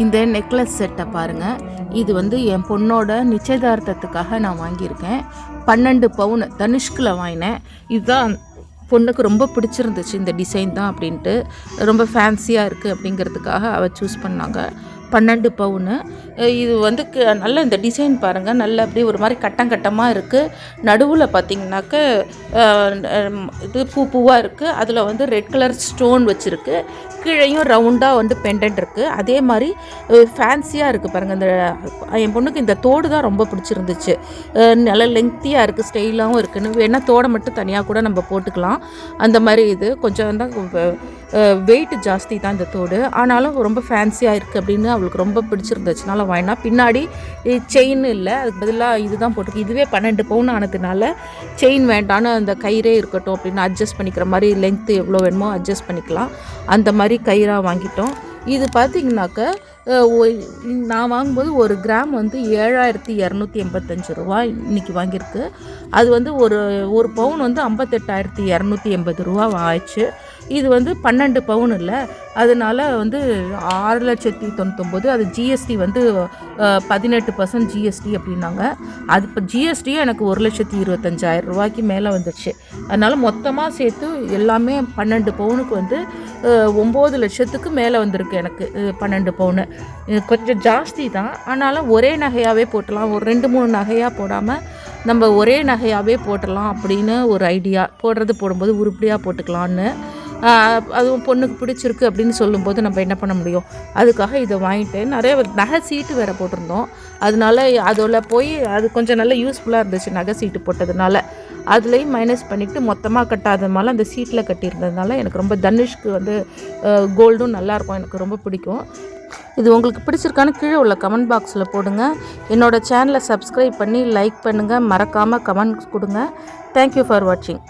இந்த நெக்லஸ் செட்டை பாருங்கள். இது வந்து என் பொண்ணோட நிச்சயதார்த்தத்துக்காக நான் வாங்கியிருக்கேன். 12 பவுன் தனுஷ்கில் வாங்கினேன். இதுதான் பொண்ணுக்கு ரொம்ப பிடிச்சிருந்துச்சு, இந்த டிசைன் தான் அப்படின்ட்டு. ரொம்ப ஃபேன்சியாக இருக்குது அப்படிங்கிறதுக்காக அவள் சூஸ் பண்ணாங்க. 12 பவுனு. இது வந்து நல்ல இந்த டிசைன் பாருங்கள், நல்ல அப்படியே ஒரு மாதிரி கட்டமாக இருக்குது. நடுவில் பார்த்திங்கனாக்க இது பூவாக இருக்குது. அதில் வந்து ரெட் கலர் ஸ்டோன் வச்சுருக்கு. கீழையும் ரவுண்டாக வந்து பெண்டன்ட் இருக்குது. அதே மாதிரி ஃபேன்சியாக இருக்குது பாருங்கள். இந்த என் பொண்ணுக்கு இந்த தோடு தான் ரொம்ப பிடிச்சிருந்துச்சு. நல்ல லெங்க்த்தியாக இருக்குது, ஸ்டைலாகவும் இருக்குன்னு. வேணால் தோடை மட்டும் தனியாக கூட நம்ம போட்டுக்கலாம். அந்த மாதிரி இது கொஞ்சம் தான் வெயிட் ஜாஸ்தி தான் இந்த தோடு, ஆனாலும் ரொம்ப ஃபேன்சியாக இருக்குது அப்படின்னு அவளுக்கு ரொம்ப பிடிச்சிருந்துச்சுனால வாங்கினா. பின்னாடி செயின் இல்லை, அதுக்கு பதிலாக இது தான் போட்டிருக்கு. இதுவே 12 பவுன் ஆனதுனால செயின் வேண்டான்னு அந்த கயிறே இருக்கட்டும் அப்படின்னு அட்ஜஸ்ட் பண்ணிக்கிற மாதிரி லென்த்து எவ்வளோ வேணுமோ அட்ஜஸ்ட் பண்ணிக்கலாம். அந்த மாதிரி கயிறாக வாங்கிட்டோம். இது பார்த்திங்கனாக்க நான் வாங்கும்போது ஒரு கிராம் வந்து 7285 ரூபா இன்றைக்கி வாங்கியிருக்கு. அது வந்து ஒரு பவுன் வந்து 58,280 ரூபா ஆயிடுச்சு. இது வந்து 12 பவுன் இல்லை, அதனால் வந்து 6,99,000. அது ஜிஎஸ்டி வந்து 18% ஜிஎஸ்டி அப்படின்னாங்க. அது இப்போ ஜிஎஸ்டியே எனக்கு 1,25,000 ரூபாய்க்கு மேலே வந்துடுச்சு. அதனால் மொத்தமாக சேர்த்து எல்லாமே 12 பவுனுக்கு வந்து 9 லட்சத்துக்கு மேலே வந்திருக்கு எனக்கு. 12 பவுனு கொஞ்சம் ஜாஸ்தி தான், ஆனாலும் ஒரே நகையாகவே போட்டலாம். ஒரு 2-3 நகையாக போடாமல் நம்ம ஒரே நகையாகவே போட்டலாம் அப்படின்னு ஒரு ஐடியா. போடும்போது உருப்படியாக போட்டுக்கலான்னு. அதுவும் பொண்ணுக்கு பிடிச்சிருக்கு அப்படின்னு சொல்லும்போது நம்ம என்ன பண்ண முடியும். அதுக்காக இதை வாங்கிட்டு நிறைய நகை சீட்டு வேறு போட்டிருந்தோம். அதனால அதில் போய் அது கொஞ்சம் நல்லா யூஸ்ஃபுல்லாக இருந்துச்சு. நகை சீட்டு போட்டதுனால அதுலேயும் மைனஸ் பண்ணிவிட்டு மொத்தமாக கட்டாததுனால அந்த சீட்டில் கட்டியிருந்ததுனால எனக்கு ரொம்ப தனுஷ்க்கு வந்து கோல்டும் நல்லாயிருக்கும், எனக்கு ரொம்ப பிடிக்கும். இது உங்களுக்கு பிடிச்சிருக்கான்னு கீழே உள்ள கமெண்ட் பாக்ஸில் போடுங்க. என்னோடய சேனலை சப்ஸ்கிரைப் பண்ணி லைக் பண்ணுங்கள். மறக்காமல் கமெண்ட்ஸ் கொடுங்க. தேங்க்யூ ஃபார் வாட்சிங்.